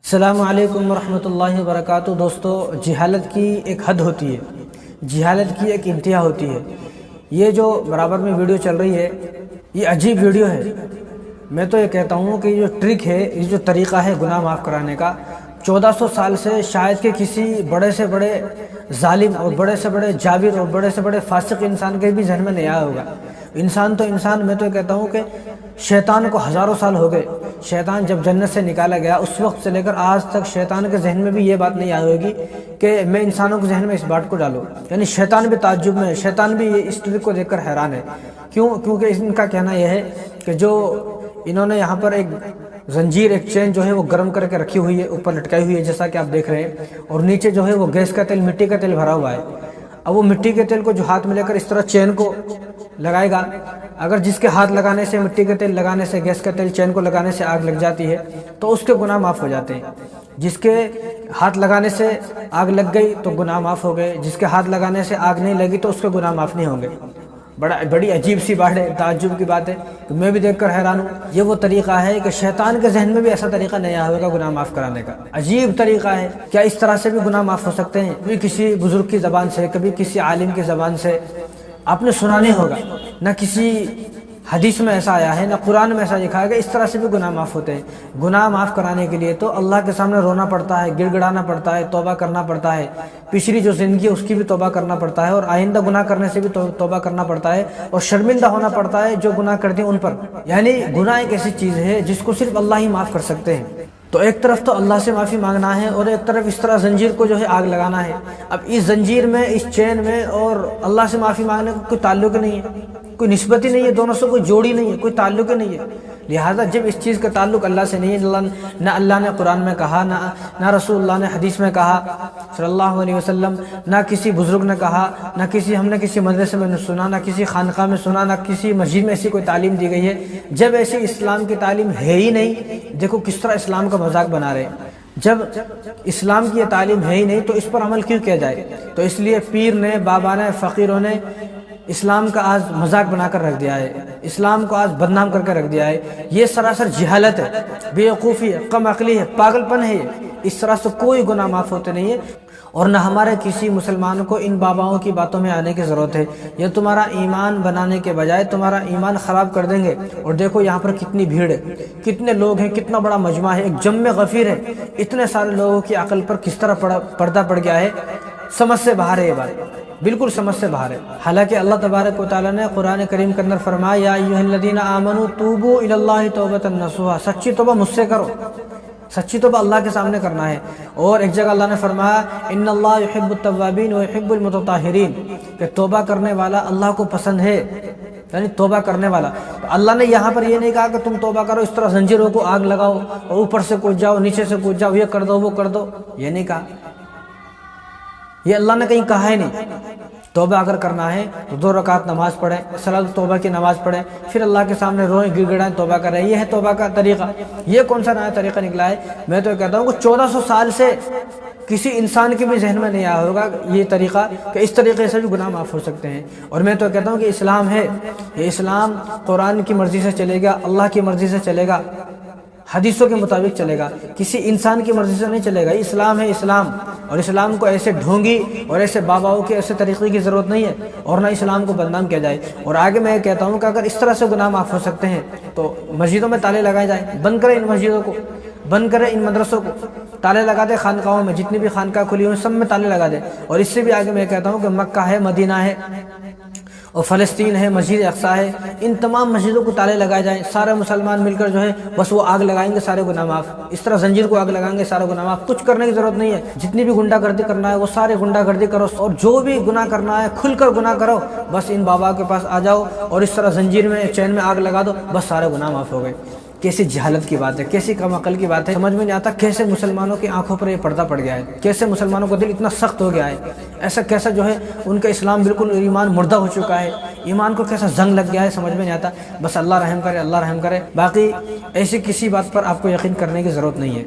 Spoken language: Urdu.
السلام علیکم ورحمۃ اللہ وبرکاتہ۔ دوستو، جہالت کی ایک حد ہوتی ہے، جہالت کی ایک انتہا ہوتی ہے۔ یہ جو برابر میں ویڈیو چل رہی ہے، یہ عجیب ویڈیو ہے۔ میں تو یہ کہتا ہوں کہ یہ جو ٹرک ہے، یہ جو طریقہ ہے گناہ معاف کرانے کا، 1400 سال سے شاید کہ کسی بڑے سے بڑے ظالم اور بڑے سے بڑے جابر اور بڑے سے بڑے فاسق انسان کے بھی ذہن میں نہیں آیا ہوگا۔ انسان تو انسان، میں تو یہ کہتا ہوں کہ شیطان کو ہزاروں سال ہو گئے۔ شیطان جب جنت سے نکالا گیا اس وقت سے لے کر آج تک شیطان کے ذہن میں بھی یہ بات نہیں آئی ہوگی کہ میں انسانوں کے ذہن میں اس بات کو ڈالوں۔ یعنی شیطان بھی تعجب میں ہے، شیطان بھی اس ٹرک کو دیکھ کر حیران ہے۔ کیونکہ ان کا کہنا یہ ہے کہ جو انہوں نے یہاں پر ایک زنجیر، ایک چین جو ہے وہ گرم کر کے رکھی ہوئی ہے، اوپر لٹکائی ہوئی ہے جیسا کہ آپ دیکھ رہے ہیں، اور نیچے جو ہے وہ گیس کا تیل، مٹی کا تیل بھرا ہوا ہے۔ اب وہ مٹی کے تیل کو جو ہاتھ میں لے کر اس طرح چین کو لگائے گا، اگر جس کے ہاتھ لگانے سے، مٹی کے تیل لگانے سے، گیس کا تیل چین کو لگانے سے آگ لگ جاتی ہے تو اس کے گناہ معاف ہو جاتے ہیں۔ جس کے ہاتھ لگانے سے آگ لگ گئی تو گناہ معاف ہو گئے، جس کے ہاتھ لگانے سے آگ نہیں لگی تو اس کے گناہ معاف نہیں ہوں گے۔ بڑی عجیب سی بات ہے، تعجب کی بات ہے کہ میں بھی دیکھ کر حیران ہوں۔ یہ وہ طریقہ ہے کہ شیطان کے ذہن میں بھی ایسا طریقہ نہیں آیا ہوگا گناہ معاف کرانے کا۔ عجیب طریقہ ہے، کیا اس طرح سے بھی گناہ معاف ہو سکتے ہیں؟ کبھی کسی بزرگ کی زبان سے، کبھی کسی عالم کی زبان سے آپ نے سنا نہیں ہوگا، نہ کسی حدیث میں ایسا آیا ہے، نہ قرآن میں ایسا لکھا ہے کہ اس طرح سے بھی گناہ معاف ہوتے ہیں۔ گناہ معاف کرانے کے لیے تو اللہ کے سامنے رونا پڑتا ہے، گڑ گڑانا پڑتا ہے، توبہ کرنا پڑتا ہے، پچھلی جو زندگی ہے اس کی بھی توبہ کرنا پڑتا ہے، اور آئندہ گناہ کرنے سے بھی توبہ کرنا پڑتا ہے، اور شرمندہ ہونا پڑتا ہے جو گناہ کرتے ہیں ان پر۔ یعنی گناہ ایک ایسی چیز ہے جس کو صرف اللہ ہی معاف کر سکتے ہیں۔ تو ایک طرف تو اللہ سے معافی مانگنا ہے، اور ایک طرف اس طرح زنجیر کو جو ہے آگ لگانا ہے۔ اب اس زنجیر میں، اس چین میں اور اللہ سے معافی مانگنے کا کوئی تعلق نہیں ہے، کوئی نسبت ہی نہیں ہے، دونوں سے کوئی جوڑی نہیں ہے، کوئی تعلق ہی نہیں ہے۔ لہٰذا جب اس چیز کا تعلق اللہ سے نہیں ہے، نہ اللہ نے قرآن میں کہا، نہ رسول اللہ نے حدیث میں کہا صلی اللہ علیہ وسلم، نہ کسی بزرگ نے کہا، نہ ہم نے کسی مدرسے میں سنا، نہ کسی خانقاہ میں سنا، نہ کسی مسجد میں ایسی کوئی تعلیم دی گئی ہے۔ جب ایسی اسلام کی تعلیم ہے ہی نہیں، دیکھو کس طرح اسلام کا مذاق بنا رہے ہیں۔ جب اسلام کی یہ تعلیم ہے ہی نہیں تو اس پر عمل کیوں کیا جائے؟ تو اس لیے پیر نے، بابا نے، فقیروں نے اسلام کا آج مذاق بنا کر رکھ دیا ہے، اسلام کو آج بدنام کر کے رکھ دیا ہے۔ یہ سراسر جہالت ہے، بے وقوفی ہے، کم عقلی ہے، پاگل پن ہے۔ اس طرح سے کوئی گناہ معاف ہوتے نہیں ہے، اور نہ ہمارے کسی مسلمان کو ان باباؤں کی باتوں میں آنے کی ضرورت ہے۔ یہ تمہارا ایمان بنانے کے بجائے تمہارا ایمان خراب کر دیں گے۔ اور دیکھو یہاں پر کتنی بھیڑ ہے، کتنے لوگ ہیں، کتنا بڑا مجمع ہے، ایک جم غفیر ہے۔ اتنے سارے لوگوں کی عقل پر کس طرح پردہ پڑ گیا ہے، سمجھ سے باہر ہے یہ بات، بالکل سمجھ سے باہر ہے۔ حالانکہ اللہ تبارک و تعالیٰ نے قرآن کریم کے اندر فرمایا، یا ایھا الذین آمنوا توبوا الی اللہ توبۃ نصوحا، سچی توبہ مجھ سے کرو، سچی توبہ اللہ کے سامنے کرنا ہے۔ اور ایک جگہ اللہ نے فرمایا، ان اللہ یحب التوابین ویحب المتطہرین، کہ توبہ کرنے والا اللہ کو پسند ہے، یعنی توبہ کرنے والا۔ تو اللہ نے یہاں پر یہ نہیں کہا کہ تم توبہ کرو، اس طرح زنجیروں کو آگ لگاؤ اور اوپر سے کود جاؤ، نیچے سے کود جاؤ، یہ کر دو وہ کر دو، یہ نہیں کہا، یہ اللہ نے کہیں کہا ہی نہیں۔ توبہ اگر کرنا ہے تو 2 رکعت نماز پڑھیں، صلاۃ توبہ کی نماز پڑھیں، پھر اللہ کے سامنے روئیں، گڑ گڑائیں، توبہ کریں۔ یہ ہے توبہ کا طریقہ۔ یہ کون سا نیا طریقہ نکلا ہے؟ میں تو کہتا ہوں کہ 1400 سال سے کسی انسان کے بھی ذہن میں نہیں آیا ہوگا یہ طریقہ کہ اس طریقے سے بھی گناہ معاف ہو سکتے ہیں۔ اور میں تو کہتا ہوں کہ اسلام ہے، یہ اسلام قرآن کی مرضی سے چلے گا، اللہ کی مرضی سے چلے گا، حدیثوں کے مطابق چلے گا، کسی انسان کی مرضی سے نہیں چلے گا۔ اسلام ہے اسلام، اور اسلام کو ایسے ڈھونگی اور ایسے باباؤں کے ایسے طریقے کی ضرورت نہیں ہے، اور نہ اسلام کو بدنام کیا جائے۔ اور آگے میں یہ کہتا ہوں کہ اگر اس طرح سے گناہ معاف ہو سکتے ہیں تو مسجدوں میں تالے لگائے جائیں، بند کریں ان مسجدوں کو، بند کریں ان مدرسوں کو، تالے لگا دیں خانقاہوں میں، جتنی بھی خانقاہ کھلی ہوئی سب میں تالے لگا دیں۔ اور اس سے بھی آگے میں کہتا ہوں کہ مکہ ہے، مدینہ ہے، اور فلسطین ہے، مسجد اقصیٰ ہے، ان تمام مسجدوں کو تالے لگائے جائیں۔ سارے مسلمان مل کر جو ہے بس وہ آگ لگائیں گے، سارے گناہ معاف۔ اس طرح زنجیر کو آگ لگائیں گے، سارے گناہ معاف۔ کچھ کرنے کی ضرورت نہیں ہے، جتنی بھی گنڈا گردی کرنا ہے وہ سارے گنڈا گردی کرو، اور جو بھی گناہ کرنا ہے کھل کر گناہ کرو، بس ان بابا کے پاس آ جاؤ اور اس طرح زنجیر میں، چین میں آگ لگا دو، بس سارے گناہ معاف ہو گئے۔ کیسی جہالت کی بات ہے، کیسی کم عقل کی بات ہے، سمجھ میں نہیں آتا کیسے مسلمانوں کی آنکھوں پر یہ پردہ پڑ گیا ہے، کیسے مسلمانوں کا دل اتنا سخت ہو گیا ہے، ایسا کیسا جو ہے ان کا اسلام بالکل ایمان مردہ ہو چکا ہے، ایمان کو کیسا زنگ لگ گیا ہے، سمجھ میں نہیں آتا۔ بس اللہ رحم کرے، اللہ رحم کرے۔ باقی ایسی کسی بات پر آپ کو یقین کرنے کی ضرورت نہیں ہے۔